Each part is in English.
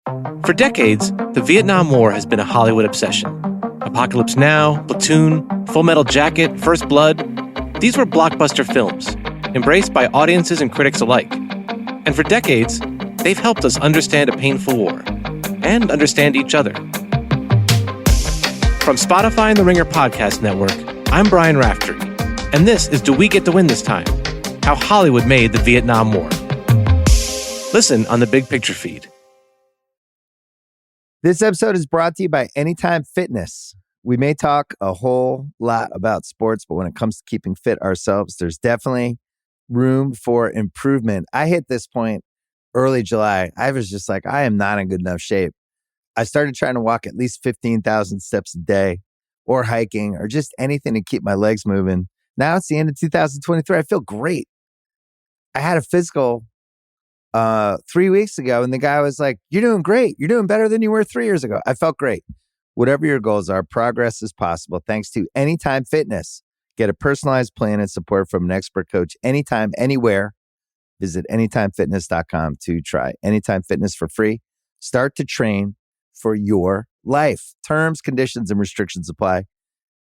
For decades, the Vietnam War has been a Hollywood obsession. Apocalypse Now, Platoon, Full Metal Jacket, First Blood. These were blockbuster films, embraced by audiences and critics alike. And for decades, they've helped us understand a painful war and understand each other. From Spotify and the Ringer Podcast Network, I'm Brian Raftery, and this is Do We Get to Win This Time? How Hollywood Made the Vietnam War. Listen on the Big Picture feed. This episode is brought to you by Anytime Fitness. We may talk a whole lot about sports, but when it comes to keeping fit ourselves, there's definitely room for improvement. I hit this point early July. I was just like, I am not in good enough shape. I started trying to walk at least 15,000 steps a day, or hiking, or just anything to keep my legs moving. Now it's the end of 2023. I feel great. I had a physical 3 weeks ago, and the guy was like, "You're doing great. You're doing better than you were 3 years ago." I felt great. Whatever your goals are, progress is possible thanks to Anytime Fitness. Get a personalized plan and support from an expert coach anytime, anywhere. Visit anytimefitness.com to try Anytime Fitness for free. Start to train for your life. Terms, conditions, and restrictions apply.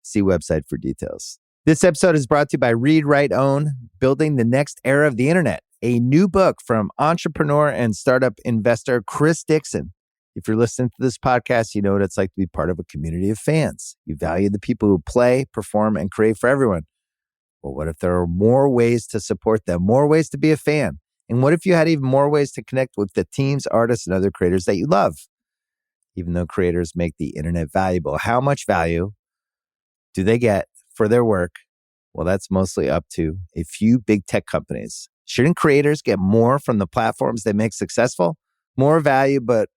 See website for details. This episode is brought to you by Read, Write, Own, Building the Next Era of the Internet, a new book from entrepreneur and startup investor Chris Dixon. If you're listening to this podcast, you know what it's like to be part of a community of fans. You value the people who play, perform, and create for everyone. Well, what if there are more ways to support them, more ways to be a fan? And what if you had even more ways to connect with the teams, artists, and other creators that you love? Even though creators make the internet valuable, how much value do they get for their work? Well, that's mostly up to a few big tech companies. Shouldn't creators get more from the platforms they make successful? More value, but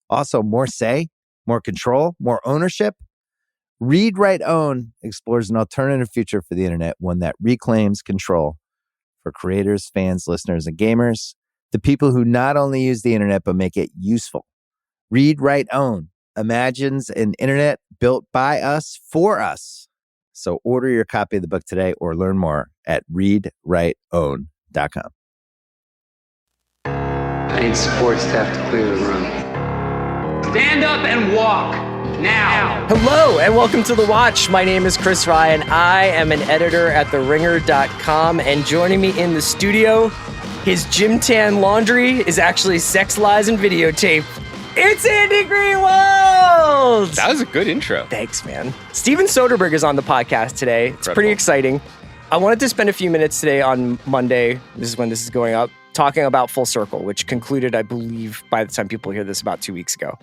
also more say, more control, more ownership? Read, Write, Own explores an alternative future for the internet, one that reclaims control for creators, fans, listeners, and gamers, the people who not only use the internet, but make it useful. Read, Write, Own imagines an internet built by us for us. So order your copy of the book today or learn more at readwriteown.com. I need supports to have to clear the room. Stand up and walk now. Hello and welcome to The Watch. My name is Chris Ryan. I am an editor at TheRinger.com, and joining me in the studio, his gym tan laundry is actually sex, lies, and videotape. It's Andy Greenwald! That was a good intro. Thanks, man. Steven Soderbergh is on the podcast today. It's pretty exciting. I wanted to spend a few minutes today on Monday, this is when this is going up, talking about Full Circle, which concluded, I believe, by the time people hear this, about 2 weeks ago.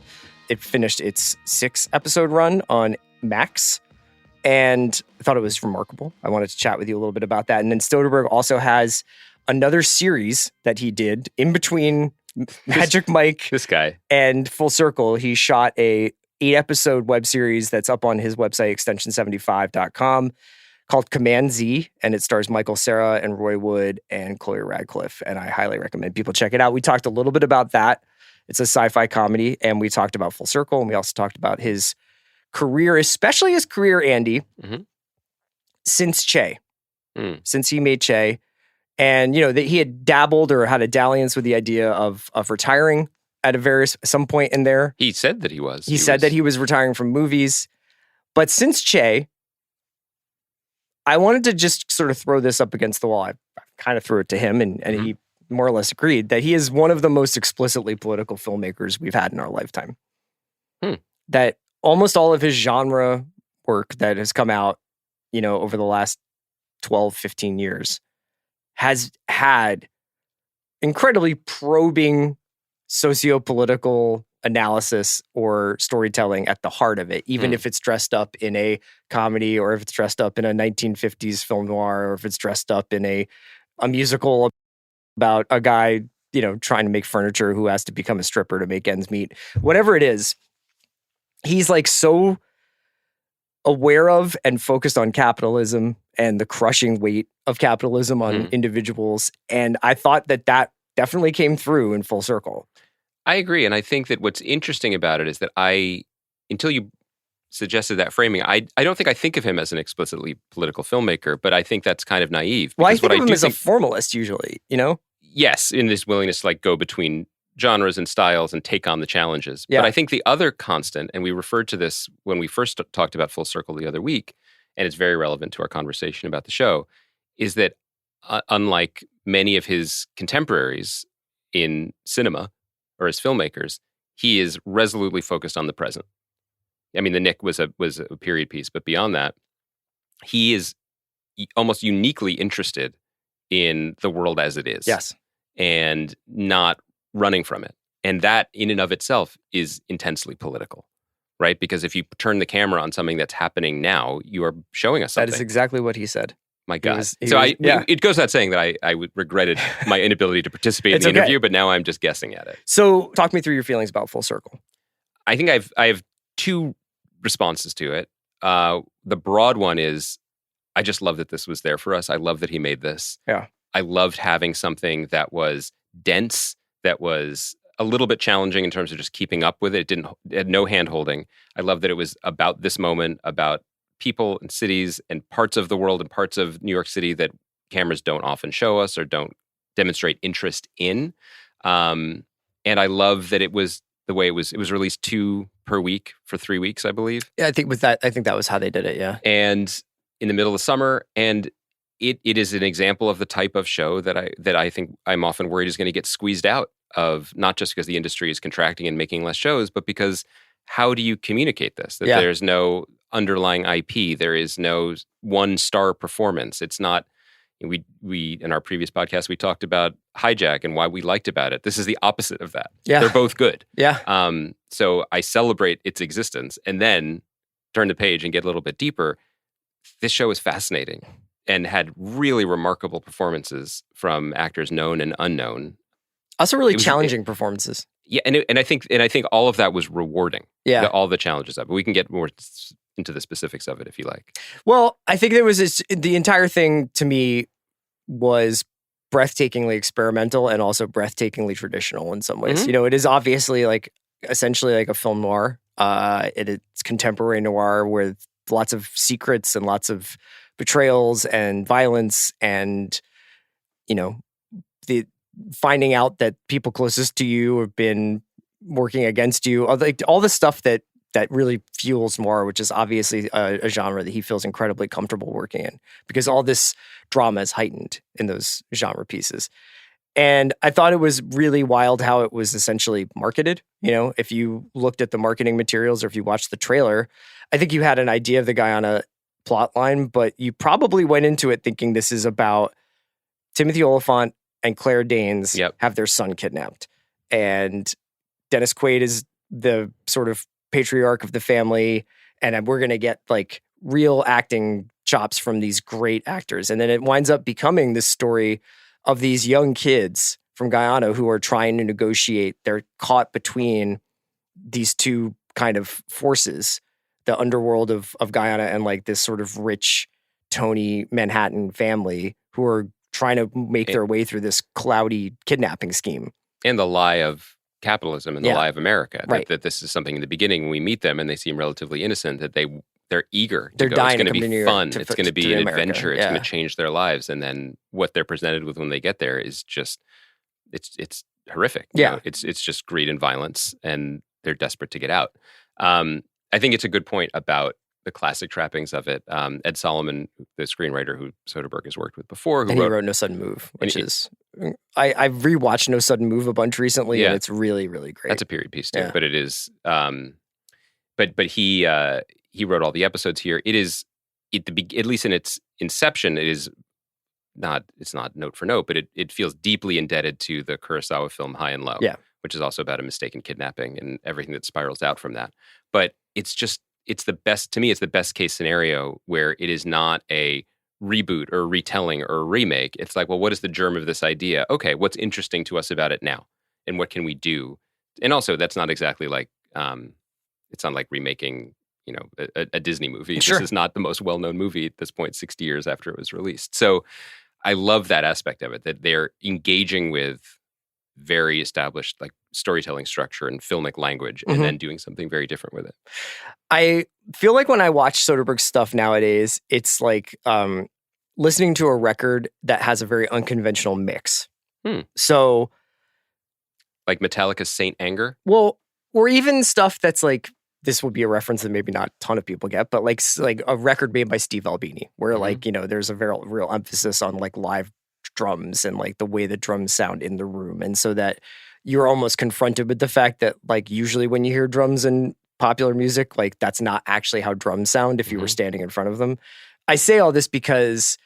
It finished its 6-episode run on Max, and I thought it was remarkable. I wanted to chat with you a little bit about that. And then Soderbergh also has another series that he did in between Magic Mike this guy and Full Circle. He shot a 8-episode web series that's up on his website, extension75.com, called Command Z, and it stars Michael Cera and Roy Wood and Chloe Radcliffe, and I highly recommend people check it out. We talked a little bit about that. It's a sci-fi comedy, and we talked about Full Circle, and we also talked about his career, especially his career, Andy, since Che, since he made Che. And, you know, that he had dabbled or had a dalliance with the idea of retiring at some point in there. He said that he was. He said that he was retiring from movies. But since Che, I wanted to just sort of throw this up against the wall. I kind of threw it to him, and he more or less agreed that he is one of the most explicitly political filmmakers we've had in our lifetime. That almost all of his genre work that has come out, you know, over the last 12, 15 years has had incredibly probing socio-political analysis or storytelling at the heart of it, even if it's dressed up in a comedy, or if it's dressed up in a 1950s film noir, or if it's dressed up in a musical about a guy, you know, trying to make furniture who has to become a stripper to make ends meet. Whatever it is, he's like so aware of and focused on capitalism and the crushing weight of capitalism on individuals. And I thought that definitely came through in Full Circle. I agree. And I think that what's interesting about it is that until you suggested that framing, I don't think I think of him as an explicitly political filmmaker, but I think that's kind of naive. Well, I think of him as a formalist usually, you know? Yes, in his willingness to like go between genres and styles and take on the challenges. Yeah. But I think the other constant, and we referred to this when we first talked about Full Circle the other week, and it's very relevant to our conversation about the show, is that unlike many of his contemporaries in cinema or as filmmakers, he is resolutely focused on the present. I mean, The Knick was a period piece, but beyond that, he is almost uniquely interested in the world as it is. Yes. And not running from it. And that in and of itself is intensely political, right? Because if you turn the camera on something that's happening now, you are showing us something. That is exactly what he said. My God. Yeah. It goes without saying that I regretted my inability to participate in the interview, but now I'm just guessing at it. So talk me through your feelings about Full Circle. I think I have two responses to it. The broad one is, I just love that this was there for us. I love that he made this. Yeah. I loved having something that was dense, that was a little bit challenging in terms of just keeping up with it. It had no hand-holding. I love that it was about this moment, about people and cities and parts of the world and parts of New York City that cameras don't often show us or don't demonstrate interest in. And I love that it was the way it was released 2 per week for 3 weeks, I believe. Yeah, I think that was how they did it, yeah. And in the middle of summer, and it is an example of the type of show that I think I'm often worried is going to get squeezed out of, not just because the industry is contracting and making less shows, but because how do you communicate this? That there's no underlying IP, there is no 1-star performance. It's not. We in our previous podcast we talked about Hijack and why we liked about it. This is the opposite of that. Yeah. They're both good. Yeah. So I celebrate its existence and then turn the page and get a little bit deeper. This show is fascinating and had really remarkable performances from actors known and unknown. Also really challenging performances. Yeah, and I think all of that was rewarding. Yeah. All the challenges of it. We can get more into the specifics of it if you like. Well, I think there was the entire thing to me was breathtakingly experimental and also breathtakingly traditional in some ways. Mm-hmm. You know, it is obviously essentially like a film noir. It's contemporary noir with lots of secrets and lots of betrayals and violence and, you know, the finding out that people closest to you have been working against you. All the stuff that really fuels noir, which is obviously a genre that he feels incredibly comfortable working in because all this drama is heightened in those genre pieces. And I thought it was really wild how it was essentially marketed. You know, if you looked at the marketing materials or if you watched the trailer, I think you had an idea of the guy on a plot line, but you probably went into it thinking this is about Timothy Olyphant and Claire Danes have their son kidnapped. And Dennis Quaid is the sort of patriarch of the family. And we're going to get like real acting chops from these great actors. And then it winds up becoming this story of these young kids from Guyana who are trying to negotiate. They're caught between these two kind of forces, the underworld of Guyana and like this sort of rich Tony Manhattan family who are trying to make their way through this cloudy kidnapping scheme. And the lie of capitalism and the lie of America. Right. That this is something in the beginning when we meet them and they seem relatively innocent, that they're eager to They're go. dying It's going to be fun. It's going to be an America. adventure. It's going to change their lives. And then what they're presented with when they get there is just, it's horrific. You know? It's just greed and violence and they're desperate to get out. I think it's a good point about the classic trappings of it. Ed Solomon, the screenwriter who Soderbergh has worked with before, he wrote No Sudden Move, which is I've rewatched No Sudden Move a bunch recently, and it's really, really great. That's a period piece too, but it is. But he wrote all the episodes here. It is at least in its inception, it is not. It's not note for note, but it feels deeply indebted to the Kurosawa film High and Low, which is also about a mistaken kidnapping and everything that spirals out from that. But it's the best, to me, it's the best case scenario where it is not a reboot or a retelling or a remake. It's like, well, what is the germ of this idea? Okay, what's interesting to us about it now? And what can we do? And also, that's not exactly like, it's not like remaking, you know, a Disney movie. Sure. This is not the most well-known movie at this point, 60 years after it was released. So I love that aspect of it, that they're engaging with very established like storytelling structure and filmic language and then doing something very different with it. I feel like when I watch Soderbergh's stuff nowadays, it's like listening to a record that has a very unconventional mix. So like Metallica's Saint Anger. Well, or even stuff that's like, this would be a reference that maybe not a ton of people get, but like a record made by Steve Albini, where like, there's a very real emphasis on like live drums and like the way the drums sound in the room. And so that you're almost confronted with the fact that like usually when you hear drums in popular music, like that's not actually how drums sound if you were standing in front of them. I say all this because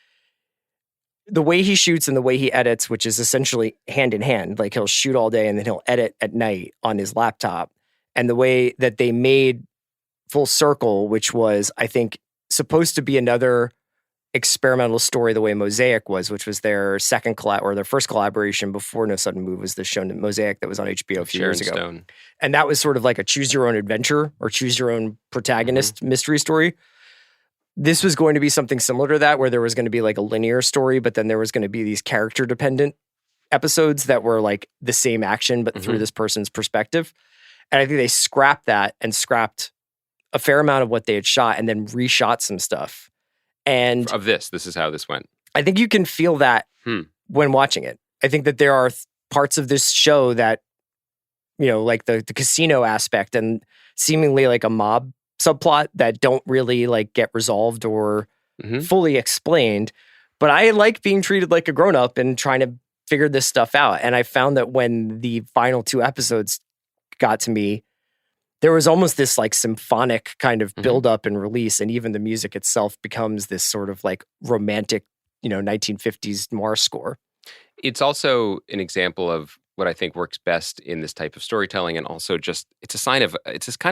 the way he shoots and the way he edits, which is essentially hand in hand, like he'll shoot all day and then he'll edit at night on his laptop. And the way that they made Full Circle, which was, I think, supposed to be another experimental story the way Mosaic was, which was their their first collaboration before No Sudden Move, was the show Mosaic that was on HBO a few years ago. Stone. And that was sort of like a choose your own adventure or choose your own protagonist mystery story. This was going to be something similar to that, where there was going to be like a linear story, but then there was going to be these character dependent episodes that were like the same action, but through this person's perspective. And I think they scrapped that and scrapped a fair amount of what they had shot and then reshot some stuff. And this is how this went. I think you can feel that when watching it. I think that there are parts of this show that, like the casino aspect and seemingly like a mob subplot that don't really like get resolved or fully explained. But I like being treated like a grown-up and trying to figure this stuff out. And I found that when the final 2 episodes got to me, there was almost this like symphonic kind of build up and release. And even the music itself becomes this sort of like romantic, 1950s noir score. It's also an example of what I think works best in this type of storytelling. And also just, it's kind of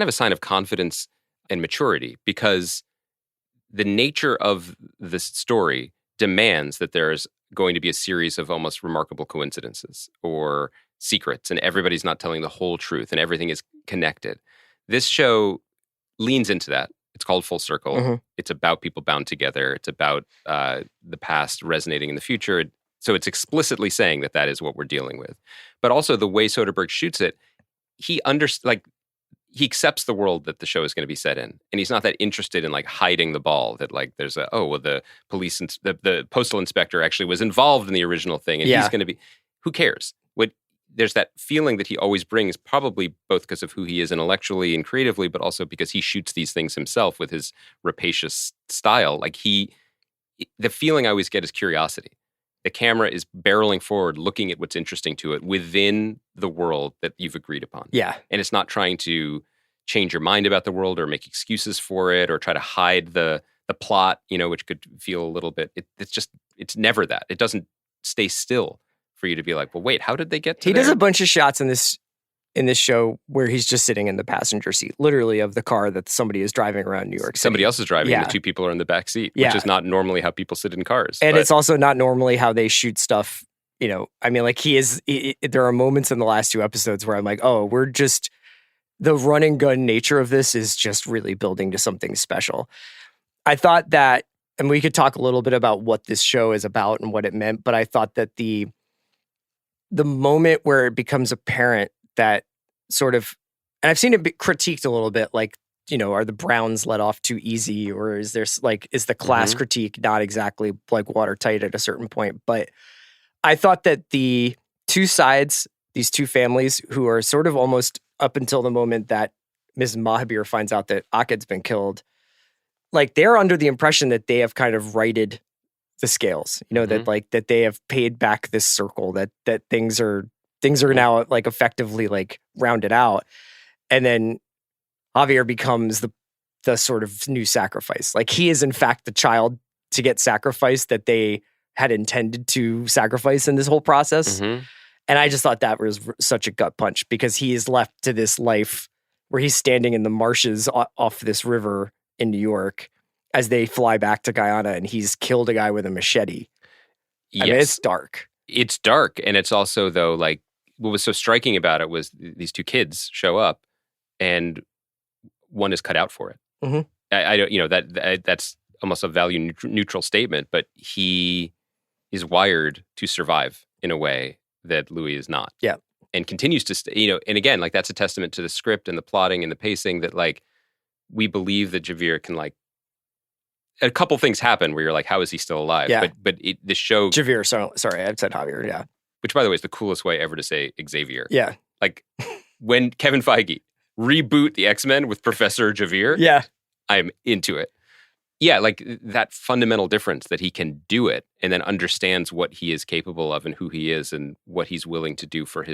a sign of confidence and maturity, because the nature of the story demands that there's going to be a series of almost remarkable coincidences or secrets, and everybody's not telling the whole truth and everything is connected. This show leans into that. It's called Full Circle. It's about people bound together. It's about the past resonating in the future. So it's explicitly saying that is what we're dealing with. But also the way Soderbergh shoots it, he he accepts the world that the show is going to be set in, and he's not that interested in like hiding the ball that like there's the police and the postal inspector actually was involved in the original thing, and he's going to be, who cares? There's that feeling that he always brings, probably both because of who he is intellectually and creatively, but also because he shoots these things himself with his rapacious style. Like the feeling I always get is curiosity. The camera is barreling forward, looking at what's interesting to it within the world that you've agreed upon. Yeah. And it's not trying to change your mind about the world or make excuses for it or try to hide the plot, which could feel a little bit, it's never that. It doesn't stay still for you to be like, well, wait, how did they get to He does a bunch of shots in this show where he's just sitting in the passenger seat, literally, of the car that somebody is driving around New York City. Somebody else is driving, and the 2 people are in the back seat, which is not normally how people sit in cars. And it's also not normally how they shoot stuff. I mean, like there are moments in the last 2 episodes where I'm like, oh, the run and gun nature of this is just really building to something special. I thought that, and we could talk a little bit about what this show is about and what it meant, but I thought that the moment where it becomes apparent that sort of, and I've seen it critiqued a little bit, like, are the Browns let off too easy, or is the class critique not exactly like watertight at a certain point? But I thought that the 2 sides, these 2 families who are sort of almost up until the moment that Ms. Mahabir finds out that Akid's been killed, like they're under the impression that they have kind of righted the scales, that they have paid back this circle, that things are now like effectively like rounded out. And then Javier becomes the sort of new sacrifice. Like he is in fact the child to get sacrificed that they had intended to sacrifice in this whole process. And I just thought that was such a gut punch, because he is left to this life where he's standing in the marshes off this river in New York as they fly back to Guyana, and he's killed a guy with a machete. Yes. I mean, it's dark. It's dark. And it's also, though, like, what was so striking about it was these 2 kids show up and one is cut out for it. I don't, that's almost a value neutral statement, but he is wired to survive in a way that Louis is not. Yeah. And continues to, and again, like that's a testament to the script and the plotting and the pacing that like, we believe that Javier can like, a couple things happen where you're like, how is he still alive? Yeah. But the show... Javier, sorry, I said Javier, yeah. Which, by the way, is the coolest way ever to say Xavier. Yeah. Like when Kevin Feige reboot the X-Men with Professor Javier, Yeah. I'm into it. Yeah, like that fundamental difference that he can do it and then understands what he is capable of and who he is and what he's willing to do for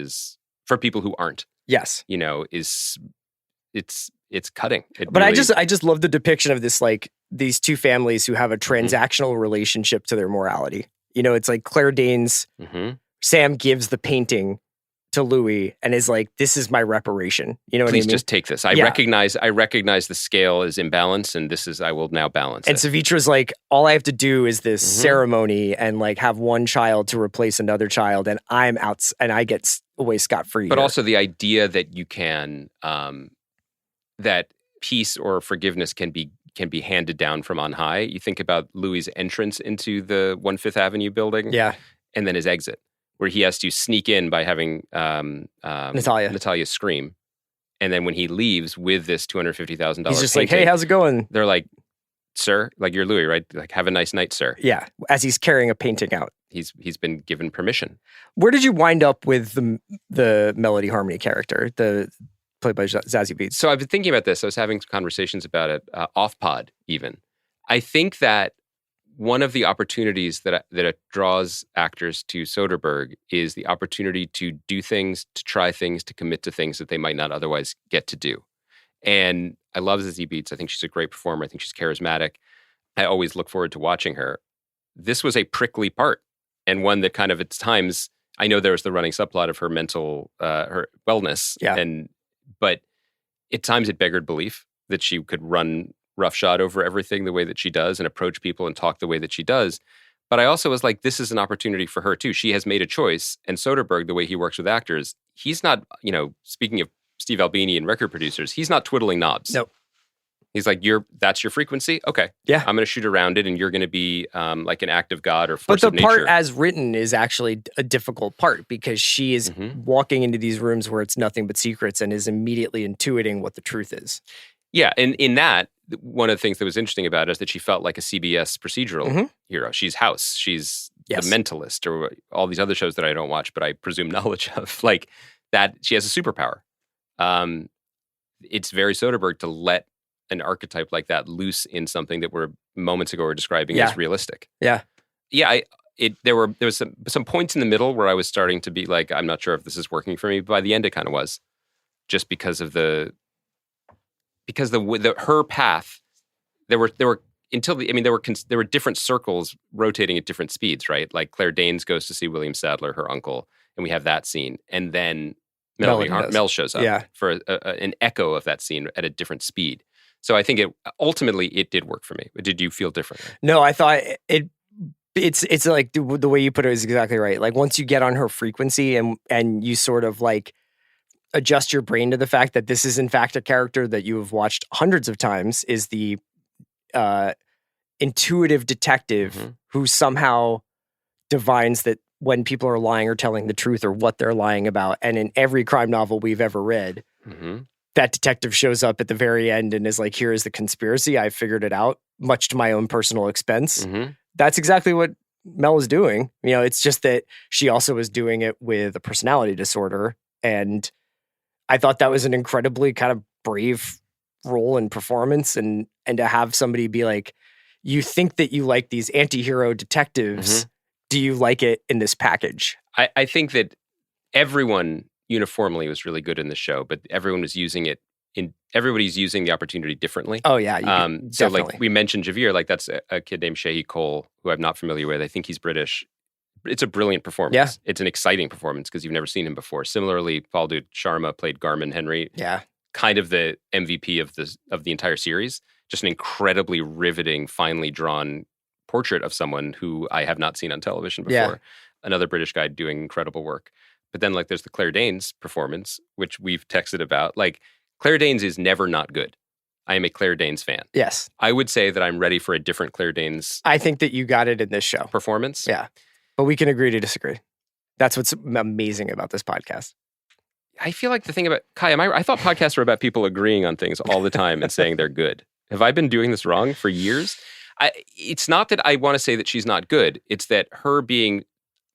people who aren't. Yes. You know, it's cutting. But I just love the depiction of this, like these two families who have a transactional relationship to their morality. You know, it's like Claire Danes, Sam gives the painting to Louis and is like, this is my reparation. You know what I mean? Please just take this. I recognize the scale is imbalanced and I will now balance and it. Savitra's like, all I have to do is this ceremony and like have one child to replace another child and I'm out and I get away scot-free. But also the idea that you can, that peace or forgiveness can be handed down from on high. You think about Louis' entrance into the 1/5 Avenue building. Yeah. And then his exit, where he has to sneak in by having Natalia scream. And then when he leaves with this $250,000 he's just painting, like, hey, how's it going? they're like, sir, like you're Louis, right? Like, have a nice night, sir. Yeah, as he's carrying a painting out. He's been given permission. Where did you wind up with the Melody Harmony character, played by Zazie Beetz? So I've been thinking about this. I was having conversations about it off pod even. I think that one of the opportunities that draws actors to Soderbergh is the opportunity to do things, to try things, to commit to things that they might not otherwise get to do. And I love Zazie Beetz. I think she's a great performer. I think she's charismatic. I always look forward to watching her. This was a prickly part, and one that kind of at times, I know there was the running subplot of her mental, her wellness, but at times it beggared belief that she could run roughshod over everything the way that she does and approach people and talk the way that she does. But I also was like, this is an opportunity for her too. She has made a choice. And Soderbergh, the way he works with actors, he's not, speaking of Steve Albini and record producers, he's not twiddling knobs. Nope. He's like, that's your frequency? Okay. Yeah. I'm going to shoot around it and you're going to be like an act of God or force of nature. But the part as written is actually a difficult part because she is walking into these rooms where it's nothing but secrets and is immediately intuiting what the truth is. Yeah. And in that, one of the things that was interesting about it is that she felt like a CBS procedural hero. She's House. She's The Mentalist or all these other shows that I don't watch, but I presume knowledge of. Like that, she has a superpower. It's very Soderbergh to let an archetype like that loose in something that we're moments ago were describing as realistic. Yeah. Yeah. There was some points in the middle where I was starting to be like, I'm not sure if this is working for me. But by the end, it kind of was, just because of her path. There were different circles rotating at different speeds, right? Like Claire Danes goes to see William Sadler, her uncle, and we have that scene, and then Mel shows up for an echo of that scene at a different speed. So I think it ultimately did work for me. Did you feel differently? No, I thought it's like the way you put it is exactly right. Like once you get on her frequency and you sort of like adjust your brain to the fact that this is in fact a character that you have watched hundreds of times, is the intuitive detective who somehow divines that when people are lying or telling the truth or what they're lying about. And in every crime novel we've ever read, that detective shows up at the very end and is like, here is the conspiracy. I figured it out, much to my own personal expense. That's exactly what Mel is doing. You know, it's just that she also is doing it with a personality disorder. And I thought that was an incredibly kind of brave role and performance. And to have somebody be like, you think that you like these anti-hero detectives. Do you like it in this package? I think that everyone uniformly was really good in the show, but everyone was using it everybody's using the opportunity differently. Oh yeah. So like we mentioned Javier, like that's a kid named Shehi Cole, who I'm not familiar with. I think he's British. It's a brilliant performance. Yeah. It's an exciting performance because you've never seen him before. Similarly, Paul Dude Sharma played Garmin Henry. Yeah. Kind of the MVP of the entire series. Just an incredibly riveting, finely drawn portrait of someone who I have not seen on television before. Yeah. Another British guy doing incredible work. But then like there's the Claire Danes performance, which we've texted about. Like Claire Danes is never not good. I am a Claire Danes fan. Yes. I would say that I'm ready for a different Claire Danes I think that you got it in this show. performance. Yeah. But we can agree to disagree. That's what's amazing about this podcast. I feel like the thing about Kai, I thought podcasts were about people agreeing on things all the time and saying they're good. Have I been doing this wrong for years? It's not that I want to say that she's not good. It's that her being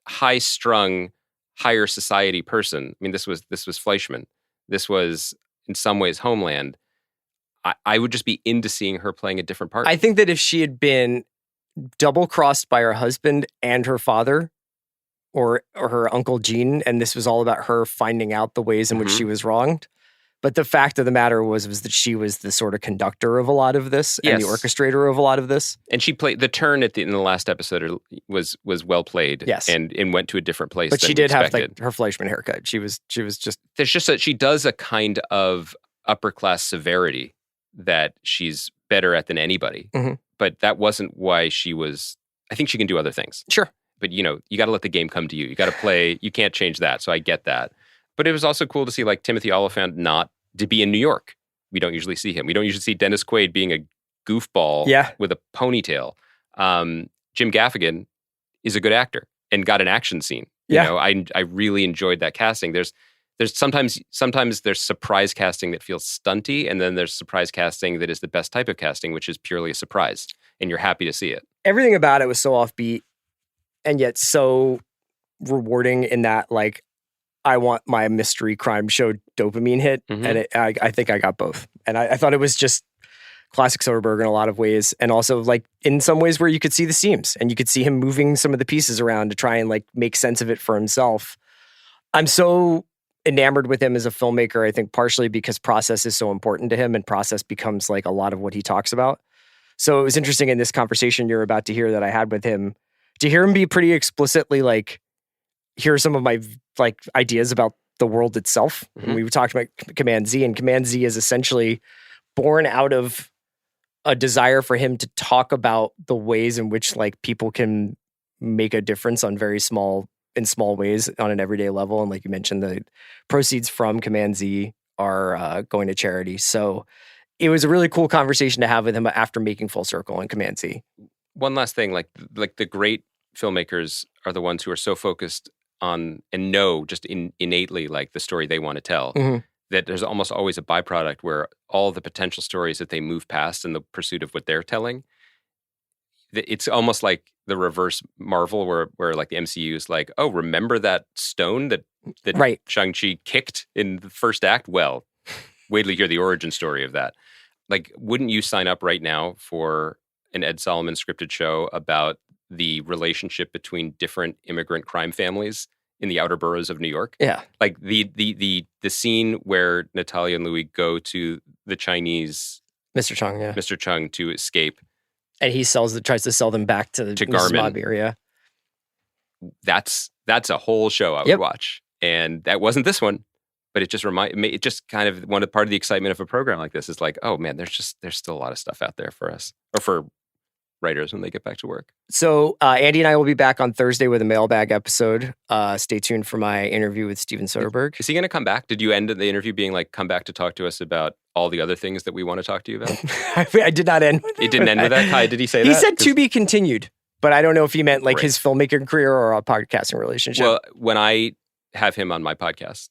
high-strung, higher society person. I mean, this was Fleischman. This was in some ways Homeland. I would just be into seeing her playing a different part. I think that if she had been double-crossed by her husband and her father, or her Uncle Gene, and this was all about her finding out the ways in which she was wronged. But the fact of the matter was that she was the sort of conductor of a lot of this and the orchestrator of a lot of this. And she played the turn in the last episode was well played. Yes. And went to a different place. But than she did have expected. her Fleischman haircut. She was just. There's just that she does a kind of upper class severity that she's better at than anybody. But that wasn't why she was. I think she can do other things. Sure. But you got to let the game come to you. You got to play. You can't change that. So I get that. But it was also cool to see like Timothy Olyphant not to be in New York. We don't usually see him. We don't usually see Dennis Quaid being a goofball with a ponytail. Jim Gaffigan is a good actor and got an action scene. You know, I really enjoyed that casting. There's sometimes there's surprise casting that feels stunty, and then there's surprise casting that is the best type of casting, which is purely a surprise, and you're happy to see it. Everything about it was so offbeat, and yet so rewarding in that, like, I want my mystery crime show dopamine hit, and I think I got both. And I thought it was just classic Soderbergh in a lot of ways, and also like in some ways where you could see the seams, and you could see him moving some of the pieces around to try and like make sense of it for himself. I'm so enamored with him as a filmmaker, I think partially because process is so important to him, and process becomes like a lot of what he talks about. So it was interesting in this conversation you're about to hear that I had with him, to hear him be pretty explicitly like, here are some of my like ideas about the world itself. And we talked about Command Z, and Command Z is essentially born out of a desire for him to talk about the ways in which like people can make a difference on in small ways on an everyday level. And like you mentioned, the proceeds from Command Z are going to charity. So it was a really cool conversation to have with him after making full circle on Command Z. One last thing, like the great filmmakers are the ones who are so focused on and know just innately like the story they want to tell, that there's almost always a byproduct where all the potential stories that they move past in the pursuit of what they're telling, it's almost like the reverse Marvel where like the MCU is like, oh, remember that stone that Shang-Chi kicked in the first act? Well, wait till you hear the origin story of that. Like, wouldn't you sign up right now for an Ed Solomon scripted show about the relationship between different immigrant crime families in the outer boroughs of New York? Yeah. Like the scene where Natalia and Louis go to the Chinese Mr. Chung, Mr. Chung to escape. And he tries to sell them back to Garmin. Area. That's a whole show I would watch. And that wasn't this one, but it just kind of part of the excitement of a program like this is like, oh man, there's still a lot of stuff out there for us, or for writers when they get back to work. So Andy and I will be back on Thursday with a mailbag episode. Stay tuned for my interview with Steven Soderbergh. Is he going to come back? Did you end the interview being like, come back to talk to us about all the other things that we want to talk to you about? I did not end with it. It didn't end with that? Kai, did he say that? He said to be continued, but I don't know if he meant like his filmmaking career or a podcasting relationship. Well, when I have him on my podcast,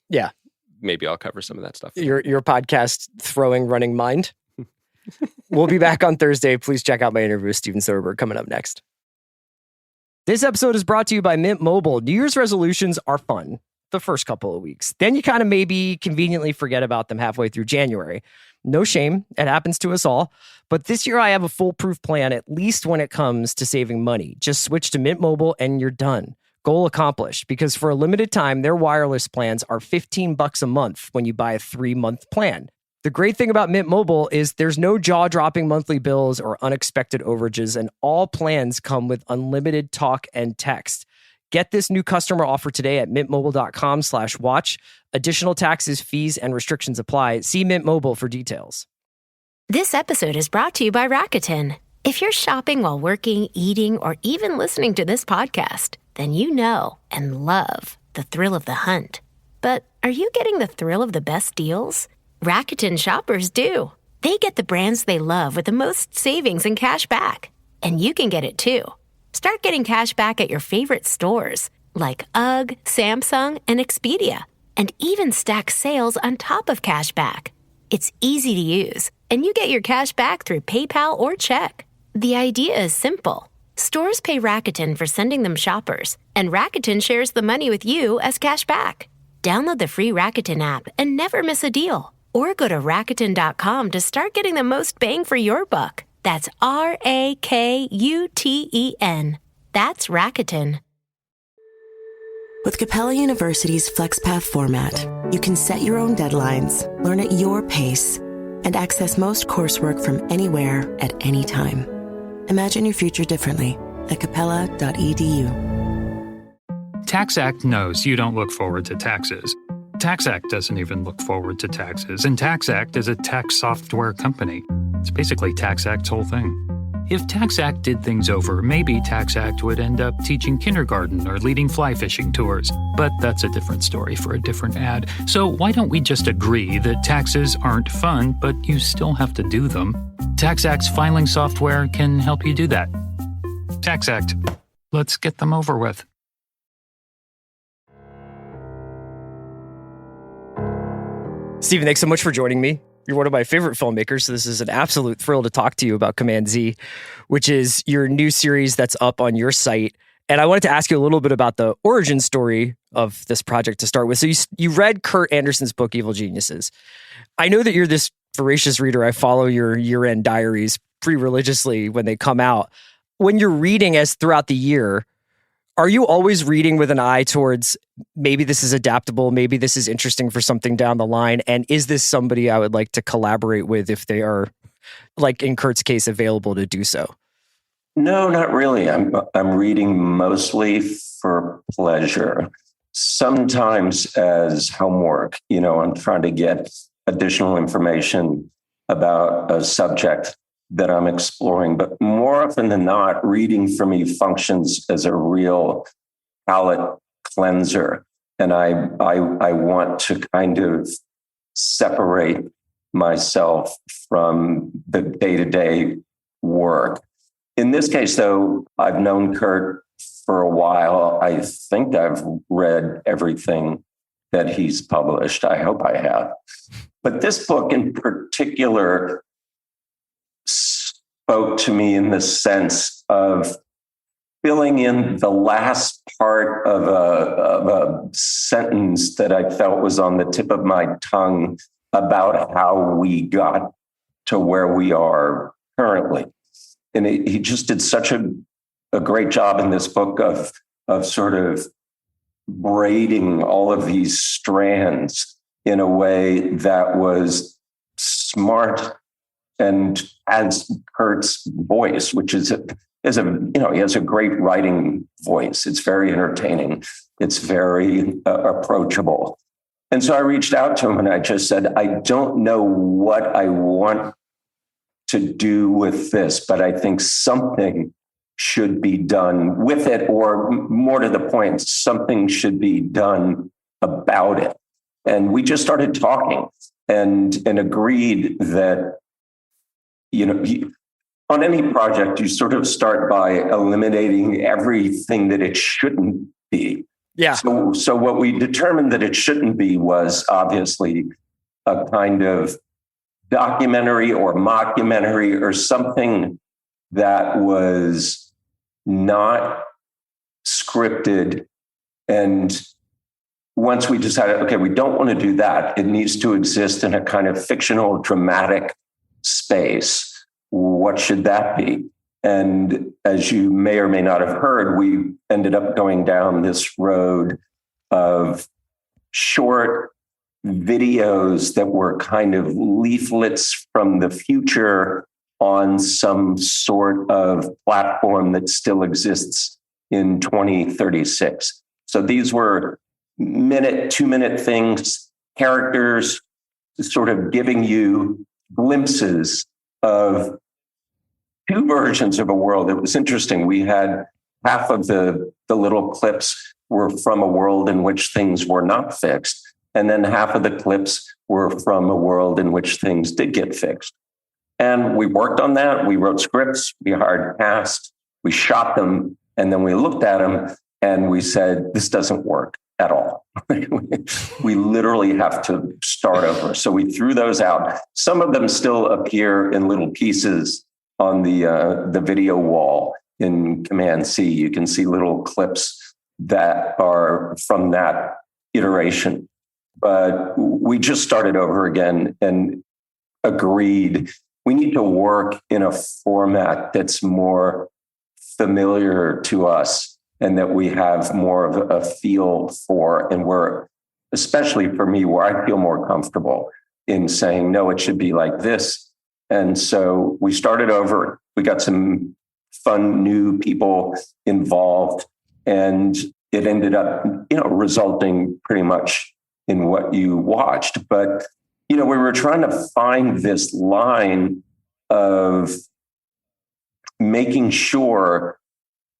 maybe I'll cover some of that stuff. Your podcast running mind. We'll be back on Thursday. Please check out my interview with Steven Soderbergh coming up next. This episode is brought to you by Mint Mobile. New Year's resolutions are fun the first couple of weeks. Then you kind of maybe conveniently forget about them halfway through January. No shame. It happens to us all. But this year I have a foolproof plan, at least when it comes to saving money. Just switch to Mint Mobile and you're done. Goal accomplished, because for a limited time, their wireless plans are $15 a month when you buy a 3-month plan. The great thing about Mint Mobile is there's no jaw-dropping monthly bills or unexpected overages, and all plans come with unlimited talk and text. Get this new customer offer today at mintmobile.com/watch. Additional taxes, fees, and restrictions apply. See Mint Mobile for details. This episode is brought to you by Rakuten. If you're shopping while working, eating, or even listening to this podcast, then you know and love the thrill of the hunt. But are you getting the thrill of the best deals? Rakuten shoppers do. They get the brands they love with the most savings and cash back. And you can get it too. Start getting cash back at your favorite stores like UGG, Samsung, and Expedia. And even stack sales on top of cash back. It's easy to use, and you get your cash back through PayPal or check. The idea is simple. Stores pay Rakuten for sending them shoppers, and Rakuten shares the money with you as cash back. Download the free Rakuten app and never miss a deal. Or go to Rakuten.com to start getting the most bang for your buck. That's Rakuten. That's Rakuten. With Capella University's FlexPath format, you can set your own deadlines, learn at your pace, and access most coursework from anywhere at any time. Imagine your future differently at capella.edu. TaxAct knows you don't look forward to taxes. TaxAct doesn't even look forward to taxes, and TaxAct is a tax software company. It's basically TaxAct's whole thing. If TaxAct did things over, maybe TaxAct would end up teaching kindergarten or leading fly fishing tours. But that's a different story for a different ad. So why don't we just agree that taxes aren't fun, but you still have to do them? TaxAct's filing software can help you do that. TaxAct. Let's get them over with. Steven, thanks so much for joining me. You're one of my favorite filmmakers, so this is an absolute thrill to talk to you about Command Z, which is your new series that's up on your site. And I wanted to ask you a little bit about the origin story of this project to start with. So you read Kurt Anderson's book, Evil Geniuses. I know that you're this voracious reader. I follow your year-end diaries pretty religiously when they come out. When you're reading as throughout the year, are you always reading with an eye towards maybe this is adaptable, maybe this is interesting for something down the line? And is this somebody I would like to collaborate with if they are, like in Kurt's case, available to do so? No, not really. I'm reading mostly for pleasure. Sometimes as homework, I'm trying to get additional information about a subject that I'm exploring, but more often than not, reading for me functions as a real palate cleanser. And I want to kind of separate myself from the day-to-day work. In this case, though, I've known Kurt for a while. I think I've read everything that he's published. I hope I have. But this book in particular spoke to me in the sense of filling in the last part of a sentence that I felt was on the tip of my tongue about how we got to where we are currently. And he just did such a great job in this book of sort of braiding all of these strands in a way that was smart and has Kurt's voice, which is he has a great writing voice. It's very entertaining. It's very approachable. And so I reached out to him and I just said, I don't know what I want to do with this, but I think something should be done with it, or more to the point, something should be done about it. And we just started talking and agreed that, on any project, you sort of start by eliminating everything that it shouldn't be. Yeah. So what we determined that it shouldn't be was obviously a kind of documentary or mockumentary or something that was not scripted. And once we decided, okay, we don't want to do that, it needs to exist in a kind of fictional, dramatic space. What should that be? And as you may or may not have heard, we ended up going down this road of short videos that were kind of leaflets from the future on some sort of platform that still exists in 2036. So these were 2-minute things, characters sort of giving you glimpses of two versions of a world. It was interesting. We had half of the little clips were from a world in which things were not fixed. And then half of the clips were from a world in which things did get fixed. And we worked on that. We wrote scripts, we hired cast, we shot them, and then we looked at them and we said, this doesn't work at all. We literally have to start over. So we threw those out. Some of them still appear in little pieces on the video wall. in Command C. You can see little clips that are from that iteration. But we just started over again and agreed we need to work in a format that's more familiar to us and that we have more of a feel for. And we're, especially for me, where I feel more comfortable in saying, no, it should be like this. And so we started over. We got some fun new people involved, and it ended up, resulting pretty much in what you watched. But, we were trying to find this line of making sure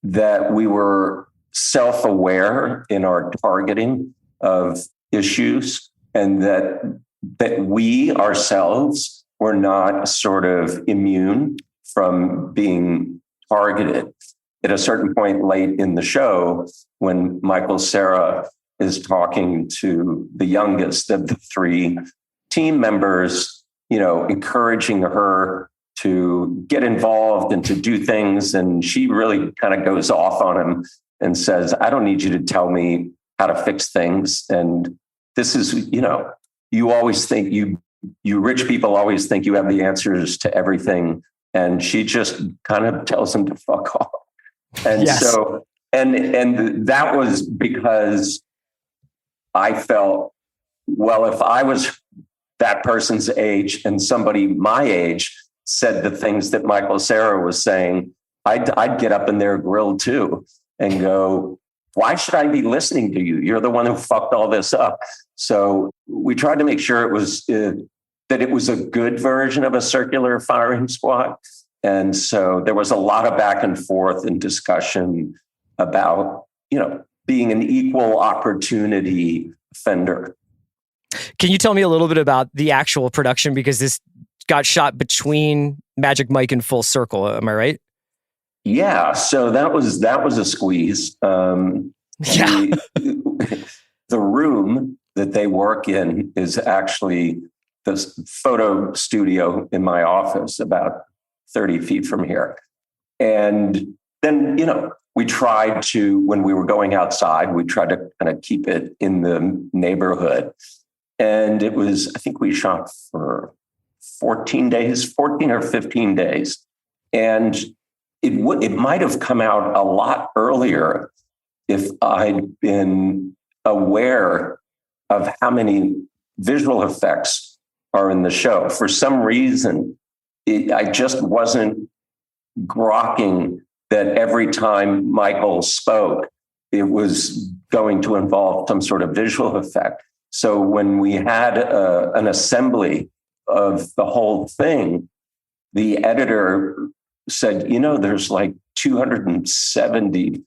that we were self-aware in our targeting of issues, and that we ourselves were not sort of immune from being targeted. At a certain point late in the show, when Michael Cera is talking to the youngest of the three team members, encouraging her to get involved and to do things. And she really kind of goes off on him and says, I don't need you to tell me how to fix things. And this is, you always think you rich people always think you have the answers to everything. And she just kind of tells him to fuck off. And yes. So, and that was because I felt, well, if I was that person's age and somebody my age said the things that Michael Cera was saying, I'd get up in their grill too and go, why should I be listening to you? You're the one who fucked all this up. So we tried to make sure it was that it was a good version of a circular firing squad. And so there was a lot of back and forth and discussion about, being an equal opportunity offender. Can you tell me a little bit about the actual production? Because this got shot between Magic Mike and Full Circle. Am I right? Yeah. So that was a squeeze. The room that they work in is actually the photo studio in my office, about 30 feet from here. And then, we tried to, when we were going outside, we tried to kind of keep it in the neighborhood. And it was, I think we shot for 14 or 15 days. And it might have come out a lot earlier if I'd been aware of how many visual effects are in the show. For some reason, I just wasn't grokking that every time Michael spoke, it was going to involve some sort of visual effect. So when we had an assembly of the whole thing, the editor said, there's like 270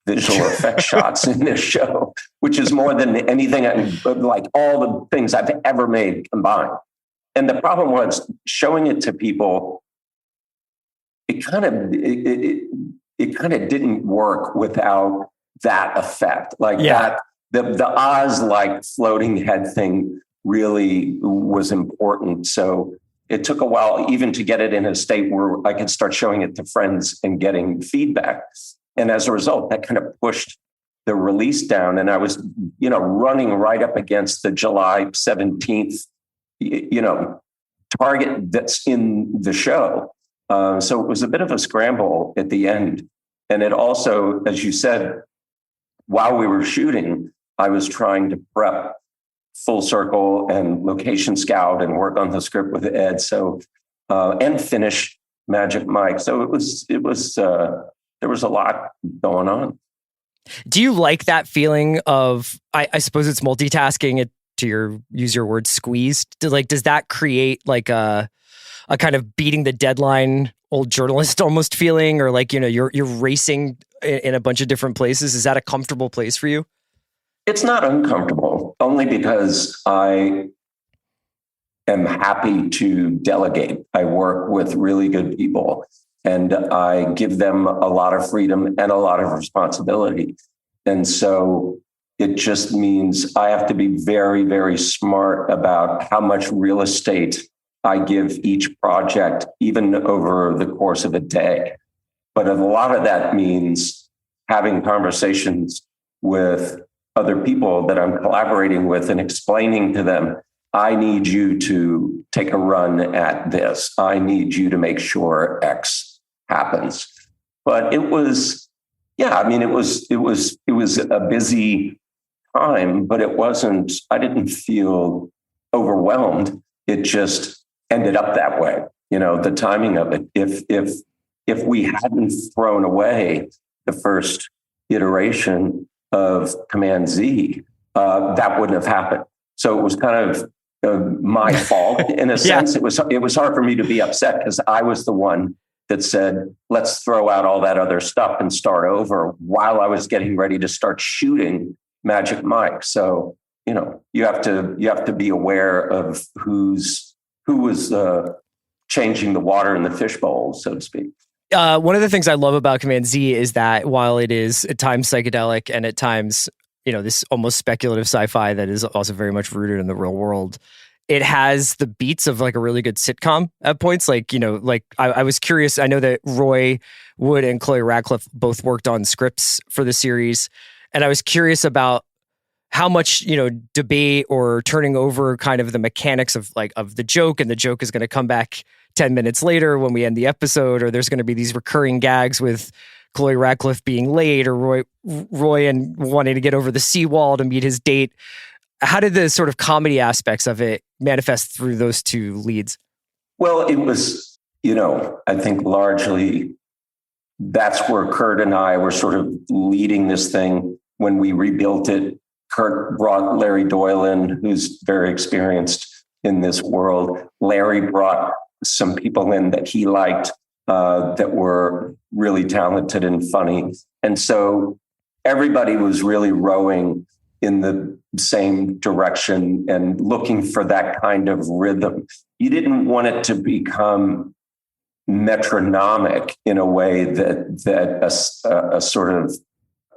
visual effect shots in this show, which is more than anything, like all the things I've ever made combined. And the problem was showing it to people, it kind of didn't work without that effect. Like that, the Oz like floating head thing really was important. So it took a while even to get it in a state where I could start showing it to friends and getting feedback. And as a result, that kind of pushed the release down. And I was, running right up against the July 17th, target that's in the show. So it was a bit of a scramble at the end. And it also, as you said, while we were shooting, I was trying to prep Full Circle and Location Scout and work on the script with Ed. So, and finish Magic Mike. So there was a lot going on. Do you like that feeling of, I suppose it's multitasking it to use your word squeezed? Does that create like a kind of beating the deadline old journalist almost feeling, or like, you're racing in a bunch of different places? Is that a comfortable place for you? It's not uncomfortable, only because I am happy to delegate. I work with really good people and I give them a lot of freedom and a lot of responsibility. And so it just means I have to be very, very smart about how much real estate I give each project, even over the course of a day. But a lot of that means having conversations with other people that I'm collaborating with and explaining to them, I need you to take a run at this. I need you to make sure X happens. But it was, it was a busy time, but I didn't feel overwhelmed. It just ended up that way. The timing of it. If we hadn't thrown away the first iteration of Command Z, that wouldn't have happened. So it was kind of my fault in a sense. It was hard for me to be upset because I was the one that said, let's throw out all that other stuff and start over while I was getting ready to start shooting Magic Mike. So, you have to be aware of who was changing the water in the fishbowl, so to speak. One of the things I love about Command Z is that while it is at times psychedelic and at times, this almost speculative sci-fi that is also very much rooted in the real world, it has the beats of like a really good sitcom at points. I was curious. I know that Roy Wood and Chloe Radcliffe both worked on scripts for the series. And I was curious about how much, debate or turning over kind of the mechanics of the joke, and the joke is going to come back 10 minutes later when we end the episode, or there's going to be these recurring gags with Chloe Radcliffe being late, or Roy and wanting to get over the seawall to meet his date. How did the sort of comedy aspects of it manifest through those two leads? Well, it was, I think largely that's where Kurt and I were sort of leading this thing when we rebuilt it. Kurt brought Larry Doyle in, who's very experienced in this world. Larry brought some people in that he liked that were really talented and funny. And so everybody was really rowing in the same direction and looking for that kind of rhythm. You didn't want it to become metronomic in a way that a sort of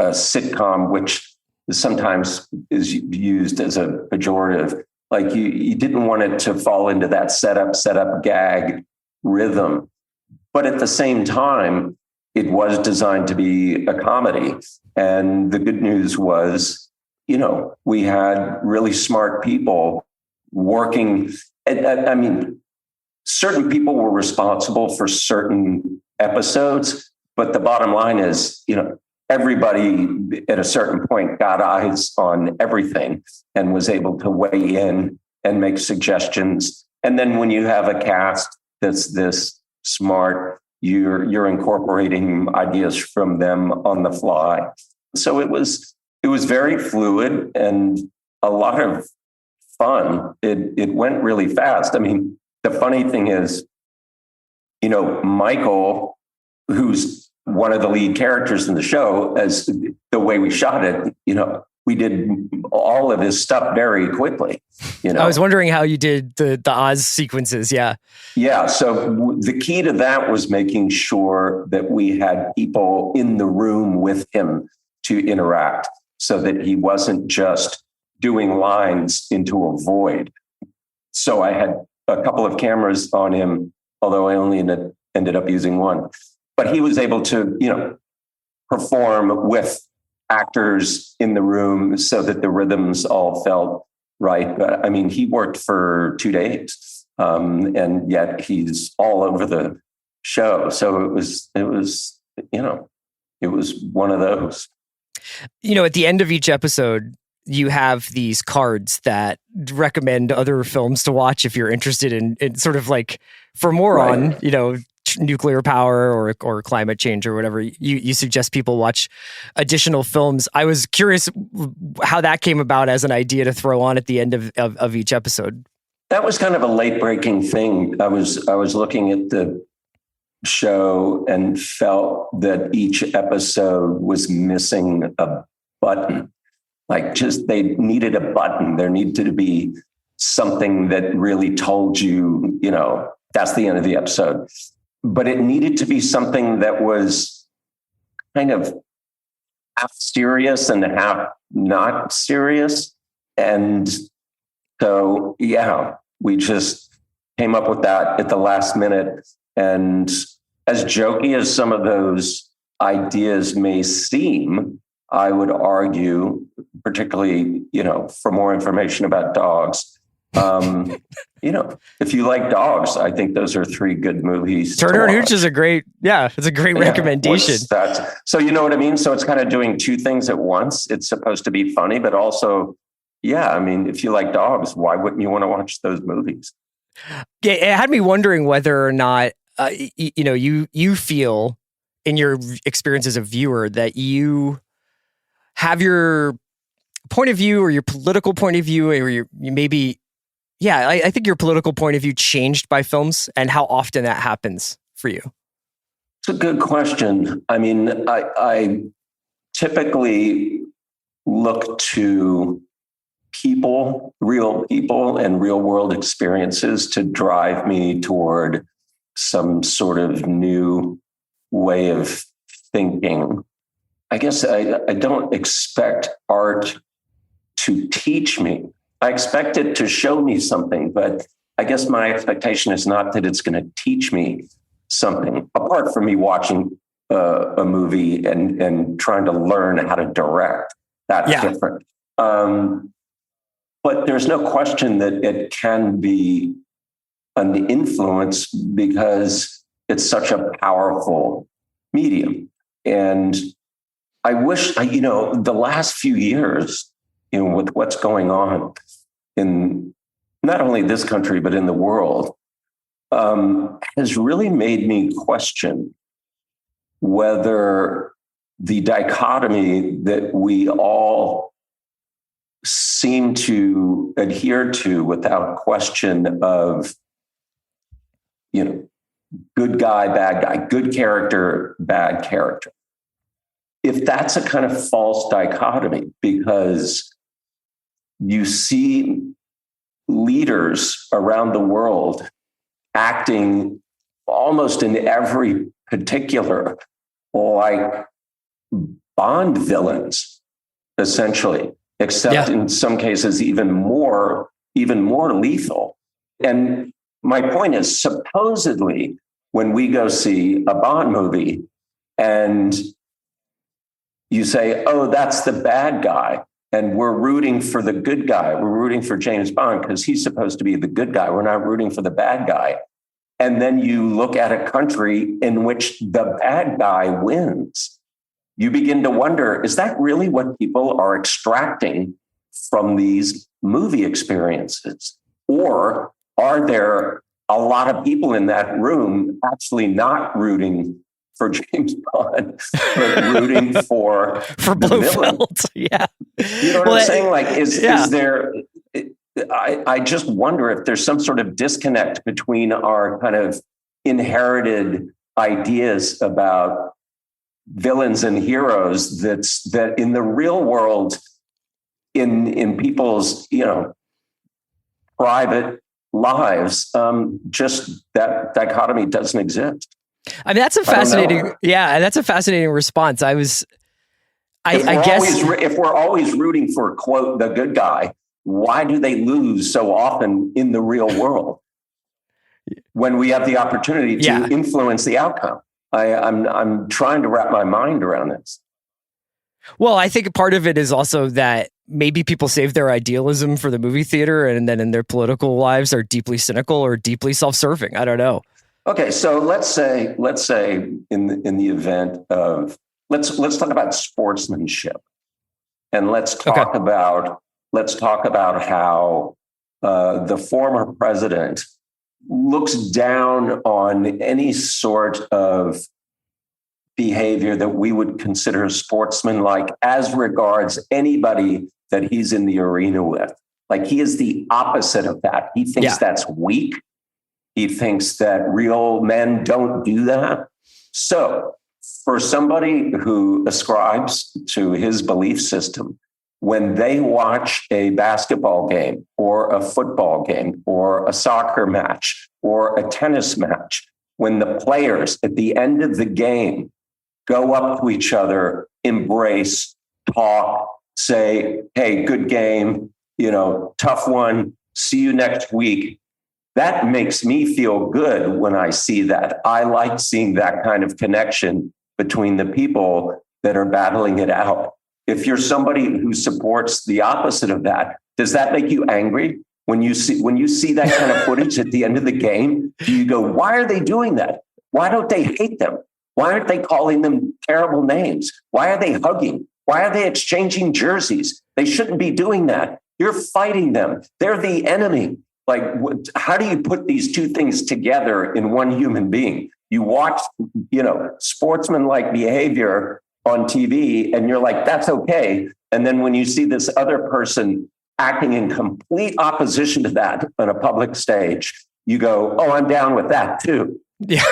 a sitcom, which sometimes is used as a pejorative, like you didn't want it to fall into that setup, gag rhythm. But at the same time, it was designed to be a comedy. And the good news was, we had really smart people working. I mean, certain people were responsible for certain episodes, but the bottom line is, everybody at a certain point got eyes on everything and was able to weigh in and make suggestions. And then when you have a cast that's this smart, you're incorporating ideas from them on the fly. So it was very fluid and a lot of fun. It went really fast. I mean, the funny thing is, Michael, who's one of the lead characters in the show, as the way we shot it, we did all of his stuff very quickly. I was wondering how you did the Oz sequences. Yeah. Yeah. So the key to that was making sure that we had people in the room with him to interact so that he wasn't just doing lines into a void. So I had a couple of cameras on him, although I only ended up using one. But he was able to, perform with actors in the room so that the rhythms all felt right. But I mean, he worked for 2 days, and yet he's all over the show. So it was one of those. At the end of each episode, you have these cards that recommend other films to watch if you're interested in sort of like for more right. on, nuclear power or climate change or whatever. You suggest people watch additional films. I was curious how that came about as an idea to throw on at the end of each episode. That was kind of a late breaking thing. I was looking at the show and felt that each episode was missing a button. Like they needed a button. There needed to be something that really told you, that's the end of the episode. But it needed to be something that was kind of half serious and half not serious. And so, we just came up with that at the last minute. And as jokey as some of those ideas may seem, I would argue, particularly, for more information about dogs, if you like dogs, I think those are three good movies. Turner and Hooch is it's a great recommendation. So you know what I mean? So it's kind of doing two things at once. It's supposed to be funny, but also, if you like dogs, why wouldn't you want to watch those movies? Yeah, it had me wondering whether or not, you feel in your experience as a viewer that you have your point of view or your political point of view, or you maybe, I think your political point of view changed by films, and how often that happens for you. It's a good question. I mean, I typically look to people, real people, and real world experiences to drive me toward some sort of new way of thinking. I guess I don't expect art to teach me. I expect it to show me something, but I guess my expectation is not that it's going to teach me something, apart from me watching a movie and trying to learn how to direct. That's different. But there's no question that it can be an influence because it's such a powerful medium. And I wish, the last few years, with what's going on in not only this country, but in the world, has really made me question whether the dichotomy that we all seem to adhere to without question of, good guy, bad guy, good character, bad character. If that's a kind of false dichotomy, because you see leaders around the world acting almost in every particular like Bond villains, essentially, except in some cases even more lethal. And my point is, supposedly, when we go see a Bond movie and you say, oh, that's the bad guy, and we're rooting for the good guy. We're rooting for James Bond because he's supposed to be the good guy. We're not rooting for the bad guy. And then you look at a country in which the bad guy wins. You begin to wonder, is that really what people are extracting from these movie experiences? Or are there a lot of people in that room actually not rooting for James Bond, but rooting for Blofeld? Yeah. You know what I'm saying? Like, is there, I just wonder if there's some sort of disconnect between our kind of inherited ideas about villains and heroes that in the real world, in people's, private lives, just that dichotomy doesn't exist. I mean, that's a fascinating, that's a fascinating response. I guess if we're always rooting for, quote, the good guy, why do they lose so often in the real world when we have the opportunity to influence the outcome? I'm trying to wrap my mind around this. Well, I think part of it is also that maybe people save their idealism for the movie theater, and then in their political lives are deeply cynical or deeply self-serving. I don't know. Okay, so let's say in the event of let's talk about sportsmanship, and let's talk about how the former president looks down on any sort of behavior that we would consider sportsmanlike as regards anybody that he's in the arena with. Like, he is the opposite of that. He thinks that's weak. He thinks that real men don't do that. So for somebody who ascribes to his belief system, when they watch a basketball game or a football game or a soccer match or a tennis match, when the players at the end of the game go up to each other, embrace, talk, say, hey, good game, tough one, see you next week. That makes me feel good when I see that. I like seeing that kind of connection between the people that are battling it out. If you're somebody who supports the opposite of that, does that make you angry? When you see that kind of footage at the end of the game, do you go, why are they doing that? Why don't they hate them? Why aren't they calling them terrible names? Why are they hugging? Why are they exchanging jerseys? They shouldn't be doing that. You're fighting them. They're the enemy. Like, how do you put these two things together in one human being? You watch, sportsmanlike behavior on TV and you're like, that's okay. And then when you see this other person acting in complete opposition to that on a public stage, you go, oh, I'm down with that too. Yeah.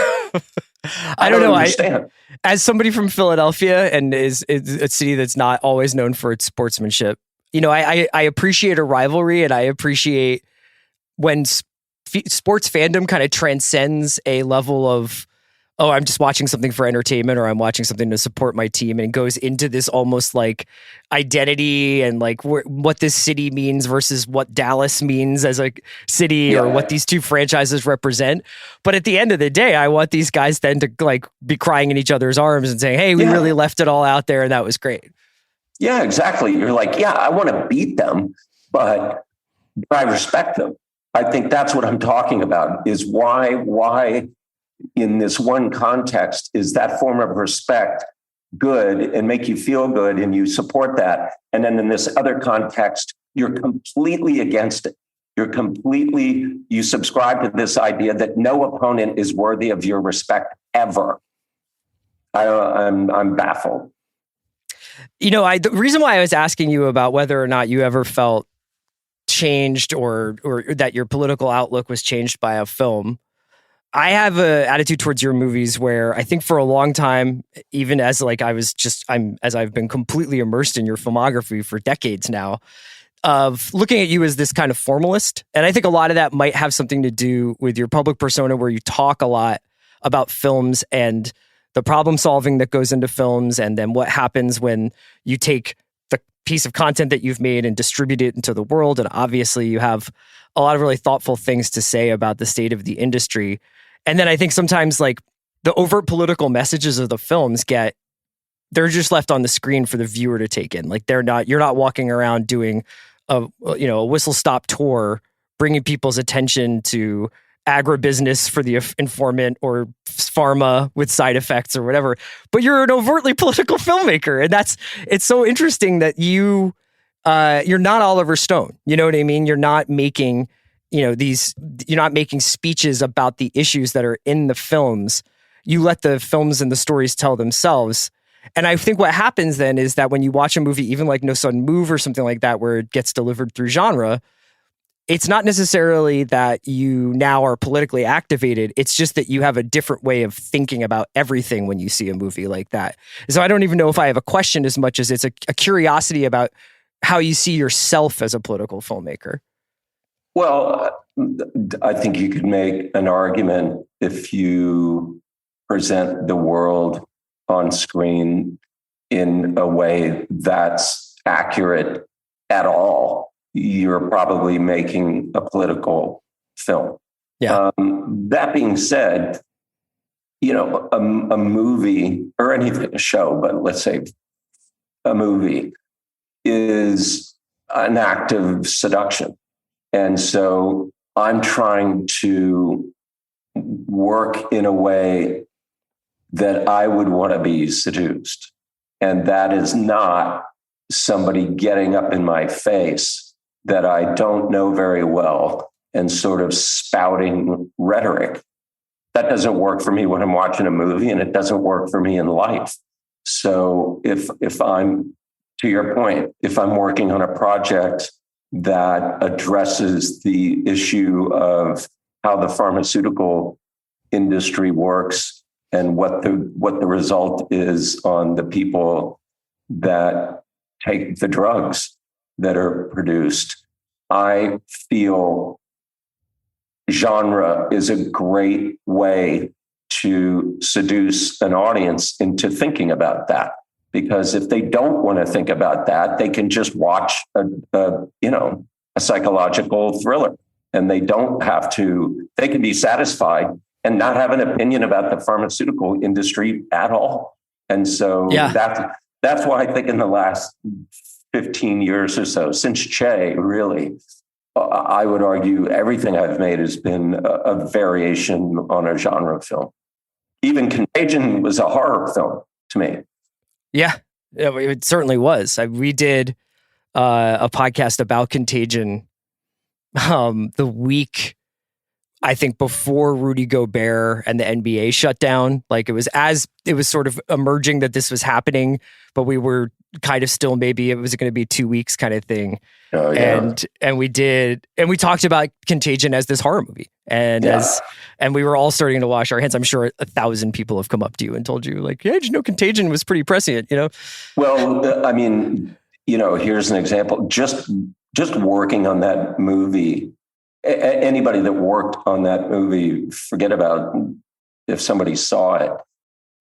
I don't understand. As somebody from Philadelphia and is a city that's not always known for its sportsmanship, I appreciate a rivalry, and I appreciate when sports fandom kind of transcends a level of, oh, I'm just watching something for entertainment, or I'm watching something to support my team, and goes into this almost like identity and like what this city means versus what Dallas means as a city, or what these two franchises represent. But at the end of the day, I want these guys then to like be crying in each other's arms and saying, hey, we really left it all out there and that was great. Yeah, exactly. You're like, yeah, I want to beat them, but I respect them. I think that's what I'm talking about, is why in this one context is that form of respect good and make you feel good and you support that. And then in this other context, you're completely against it. You subscribe to this idea that no opponent is worthy of your respect ever. I'm baffled. The reason why I was asking you about whether or not you ever felt changed or that your political outlook was changed by a film, I have an attitude towards your movies where I think for a long time, even as like as I've been completely immersed in your filmography for decades now, of looking at you as this kind of formalist. And I think a lot of that might have something to do with your public persona, where you talk a lot about films and the problem solving that goes into films, and then what happens when you take the piece of content that you've made and distribute it into the world. And obviously you have a lot of really thoughtful things to say about the state of the industry. And then I think sometimes like the overt political messages of the films they're just left on the screen for the viewer to take in. Like you're not walking around doing a whistle stop tour, bringing people's attention to agribusiness for the informant or pharma with side effects or whatever, but you're an overtly political filmmaker. And it's so interesting that you're not Oliver Stone. You know what I mean? You're not making, you're not making speeches about the issues that are in the films. You let the films and the stories tell themselves. And I think what happens then is that when you watch a movie, even like No Sudden Move or something like that, where it gets delivered through genre, it's not necessarily that you now are politically activated. It's just that you have a different way of thinking about everything when you see a movie like that. So I don't even know if I have a question as much as it's a curiosity about how you see yourself as a political filmmaker. Well, I think you could make an argument if you present the world on screen in a way that's accurate at all, you're probably making a political film. Yeah. That being said, a movie or anything, a show, but let's say a movie is an act of seduction. And so I'm trying to work in a way that I would want to be seduced. And that is not somebody getting up in my face that I don't know very well and sort of spouting rhetoric. That doesn't work for me when I'm watching a movie, and it doesn't work for me in life. So if I'm, to your point, if I'm working on a project that addresses the issue of how the pharmaceutical industry works and what the result is on the people that take the drugs that are produced, I feel genre is a great way to seduce an audience into thinking about that. Because if they don't want to think about that, they can just watch a psychological thriller. and they don't have to, they can be satisfied and not have an opinion about the pharmaceutical industry at all. And so that's why I think in the last 15 years or so, since Che, really, I would argue everything I've made has been a variation on a genre film. Even Contagion was a horror film to me. Yeah, it certainly was. We did a podcast about Contagion the week, I think, before Rudy Gobert and the NBA shut down. Like, it was sort of emerging that this was happening, but we were kind of still, maybe it was going to be 2 weeks kind of thing. Oh, yeah. And we talked about Contagion as this horror movie. And we were all starting to wash our hands. I'm sure 1,000 people have come up to you and told you, like, yeah, did you know Contagion was pretty prescient, you know? Well, I mean, you know, here's an example. Just working on that movie, anybody that worked on that movie, forget about if somebody saw it.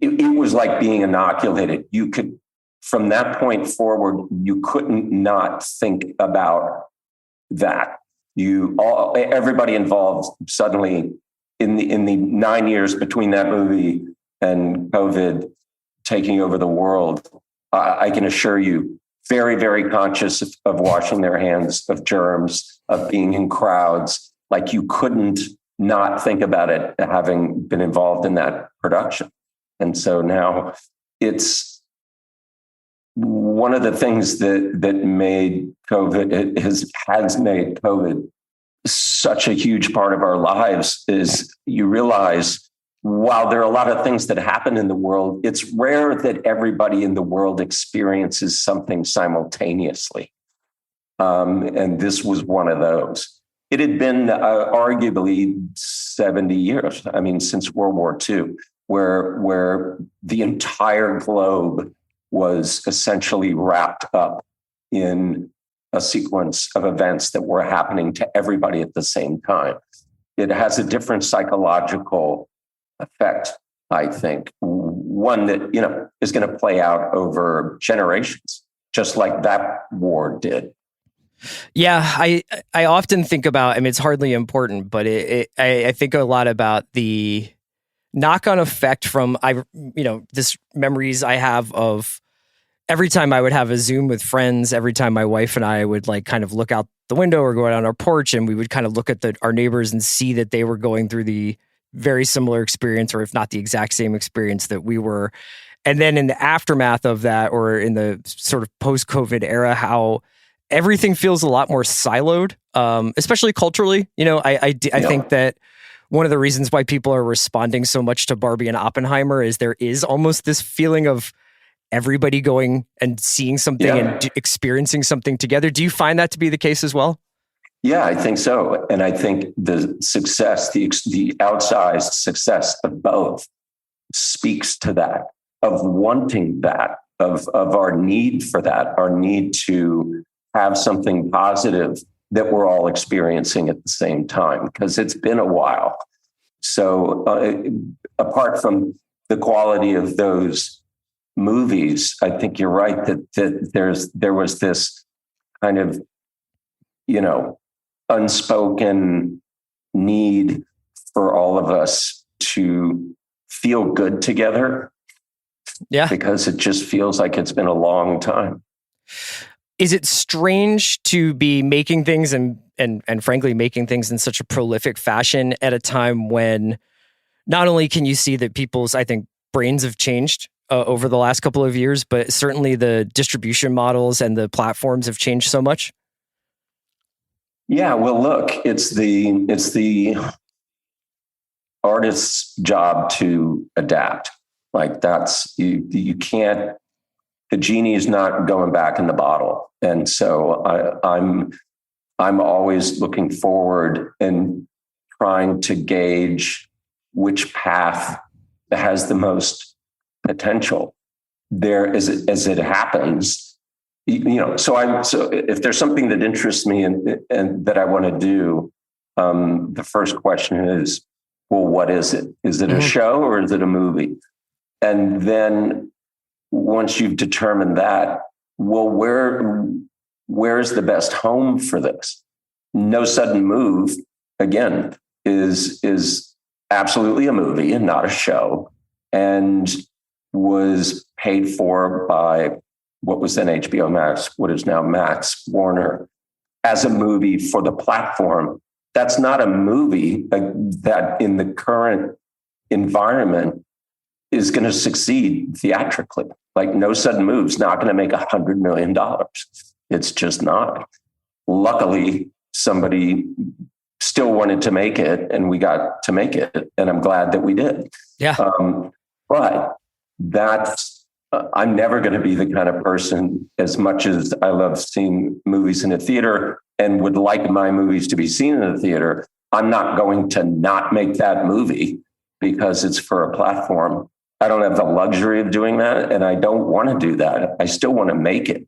It was like being inoculated. You could, from that point forward, you couldn't not think about that. Everybody involved suddenly in the 9 years between that movie and COVID taking over the world, I can assure you, very, very conscious of washing their hands, of germs, of being in crowds. Like, you couldn't not think about it, having been involved in that production. And so now it's one of the things that made COVID, has made COVID such a huge part of our lives, is you realize, while there are a lot of things that happen in the world, it's rare that everybody in the world experiences something simultaneously. And this was one of those. It had been arguably 70 years, I mean, since World War II, where the entire globe was essentially wrapped up in a sequence of events that were happening to everybody at the same time. It has a different psychological effect, I think, one that, you know, is going to play out over generations, just like that war did. Yeah, I often think about, I mean, it's hardly important, but I think a lot about the knock-on effect from, this memories I have of every time I would have a Zoom with friends, every time my wife and I would, like, kind of look out the window or go out on our porch, and we would kind of look at our neighbors and see that they were going through the very similar experience, or if not the exact same experience that we were. And then in the aftermath of that, or in the sort of post-COVID era, how everything feels a lot more siloed, especially culturally. You know, I think that one of the reasons why people are responding so much to Barbie and Oppenheimer is there is almost this feeling of everybody going and seeing something and experiencing something together. Do you find that to be the case as well? Yeah, I think so. And I think the success, the outsized success of both speaks to that, of wanting that, of our need for that, our need to have something positive that we're all experiencing at the same time, because it's been a while. So apart from the quality of those movies, I think you're right that there was this kind of, you know, unspoken need for all of us to feel good together. Yeah. Because it just feels like it's been a long time. Is it strange to be making things and frankly making things in such a prolific fashion at a time when not only can you see that people's, I think, brains have changed over the last couple of years, but certainly the distribution models and the platforms have changed so much? Yeah, well, look, it's the artist's job to adapt. Like, that's, you can't, the genie is not going back in the bottle. And so I'm always looking forward and trying to gauge which path has the most potential there as it happens. You know, so if there's something that interests me and that I want to do, the first question is, well, what is it? Is it a show or is it a movie? And then once you've determined that, well, where's the best home for this? No sudden move. again, is absolutely a movie and not a show, and was paid for by what was then HBO Max, what is now Max Warner, as a movie for the platform. That's not a movie that in the current environment is going to succeed theatrically. Like No Sudden Move's not going to make $100 million. It's just not. Luckily, somebody still wanted to make it, and we got to make it, and I'm glad that we did. Yeah. But that's, I'm never going to be the kind of person, as much as I love seeing movies in a theater and would like my movies to be seen in a theater, I'm not going to not make that movie because it's for a platform. I don't have the luxury of doing that, and I don't want to do that. I still want to make it.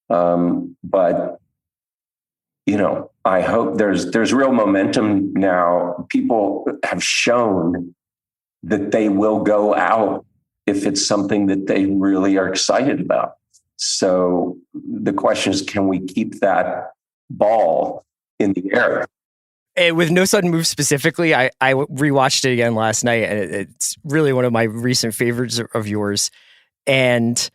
But, you know, I hope there's real momentum now. People have shown that they will go out if it's something that they really are excited about. So the question is, can we keep that ball in the air? And with No Sudden Move specifically, I rewatched it again last night, and it's really one of my recent favorites of yours. And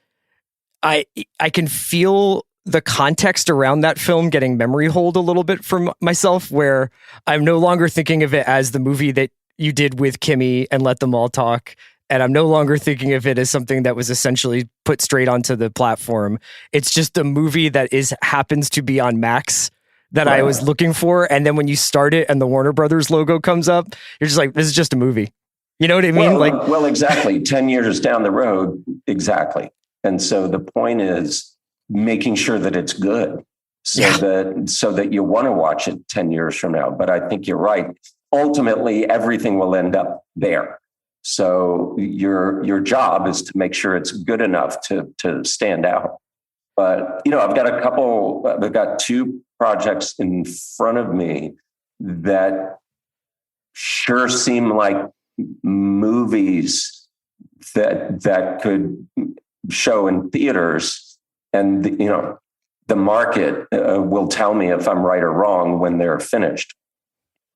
I can feel the context around that film getting memory hold a little bit for myself, where I'm no longer thinking of it as the movie that you did with Kimmy and Let Them All Talk. And I'm no longer thinking of it as something that was essentially put straight onto the platform. It's just a movie that happens to be on Max that I was looking for. And then when you start it and the Warner Brothers logo comes up, you're just like, this is just a movie. You know what I mean? Well, exactly. 10 years down the road. Exactly. And so the point is making sure that it's good so that you want to watch it 10 years from now. But I think you're right. Ultimately, everything will end up there. So your job is to make sure it's good enough to stand out. But, you know, I've got two projects in front of me that sure seem like movies that could show in theaters. And, you know, the market will tell me if I'm right or wrong when they're finished.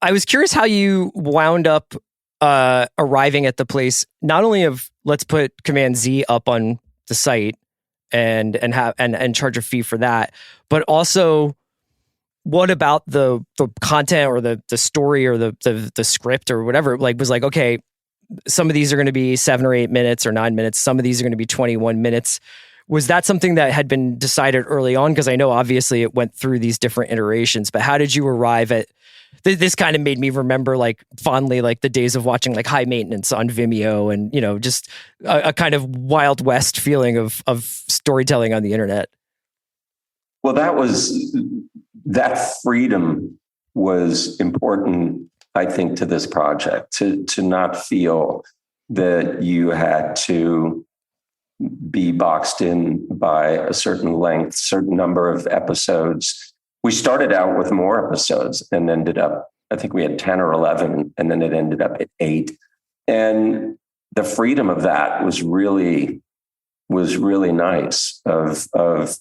I was curious how you wound up arriving at the place, not only of let's put Command Z up on the site and charge a fee for that, but also what about the content or the story or the script or whatever, like was like, okay, some of these are going to be 7 or 8 minutes or 9 minutes. Some of these are going to be 21 minutes. Was that something that had been decided early on? Because I know obviously it went through these different iterations, but how did you arrive at this? Kind of made me remember like fondly, like the days of watching like High Maintenance on Vimeo and, you know, just a kind of Wild West feeling of storytelling on the internet. Well, that freedom was important, I think, to this project, to not feel that you had to be boxed in by a certain length, certain number of episodes. We started out with more episodes and ended up, I think we had 10 or 11, and then it ended up at 8. And the freedom of that was really nice of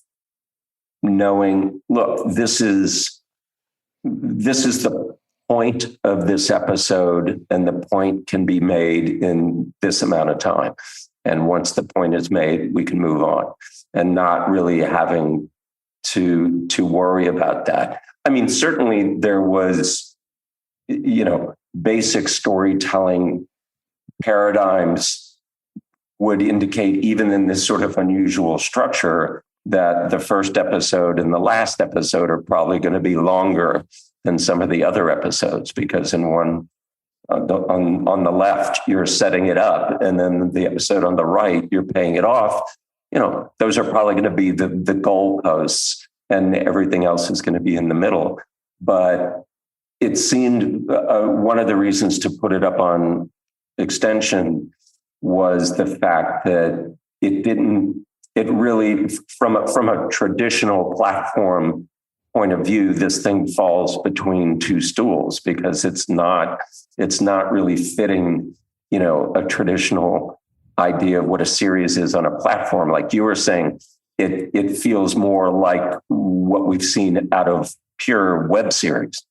knowing, look, this is the point of this episode, and the point can be made in this amount of time. And once the point is made, we can move on, and not really having to worry about that. I mean, certainly there was, you know, basic storytelling paradigms would indicate, even in this sort of unusual structure, that the first episode and the last episode are probably going to be longer than some of the other episodes, because in one, on the left, you're setting it up, and then the episode on the right, you're paying it off. You know, those are probably going to be the goalposts, and everything else is going to be in the middle. But it seemed one of the reasons to put it up on extension was the fact that it really, from a traditional platform point of view, this thing falls between two stools, because it's not really fitting, you know, a traditional idea of what a series is on a platform. Like you were saying, it feels more like what we've seen out of pure web series.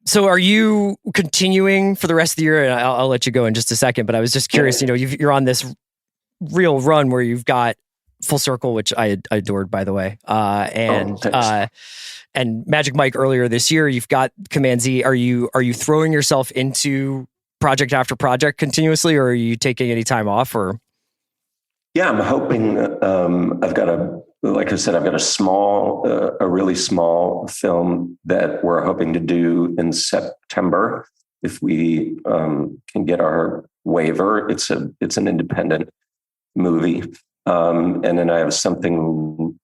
So are you continuing for the rest of the year? And I'll let you go in just a second, but I was just curious, you're on this real run where you've got Full Circle, which I adored, by the way. And Magic Mike earlier this year. You've got Command Z. Are you throwing yourself into project after project continuously, or are you taking any time off? Or yeah, I'm hoping. I've got a really small film that we're hoping to do in September if we can get our waiver. It's an independent movie, and then I have something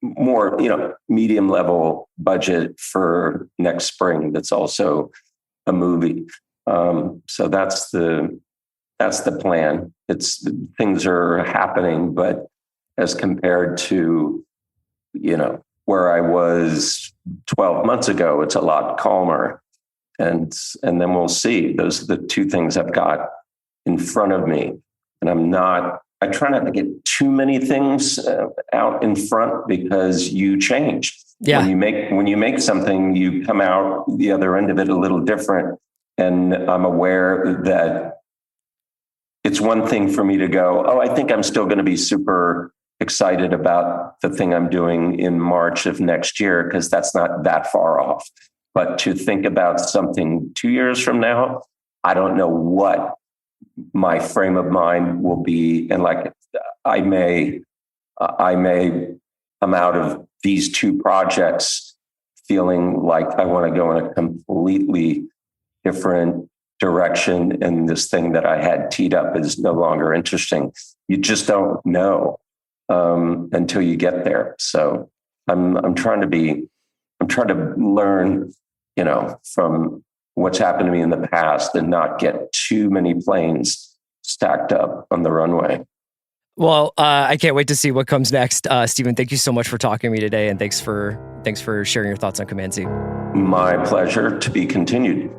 more, medium level budget for next spring. That's also a movie. So that's the plan. Things are happening, but as compared to, where I was 12 months ago, it's a lot calmer. And then we'll see. Those are the two things I've got in front of me. And I try not to get too many things out in front because you change. Yeah. When you make something, you come out the other end of it a little different. And I'm aware that it's one thing for me to go, oh, I think I'm still going to be super excited about the thing I'm doing in March of next year, because that's not that far off. But to think about something 2 years from now, I don't know what my frame of mind will be. And I may come out of these two projects feeling like I want to go in a completely different direction, and this thing that I had teed up is no longer interesting. You just don't know until you get there. So I'm trying to learn, from what's happened to me in the past and not get too many planes stacked up on the runway. Well, I can't wait to see what comes next. Steven, thank you so much for talking to me today, and thanks for sharing your thoughts on Command Z. My pleasure. To be continued.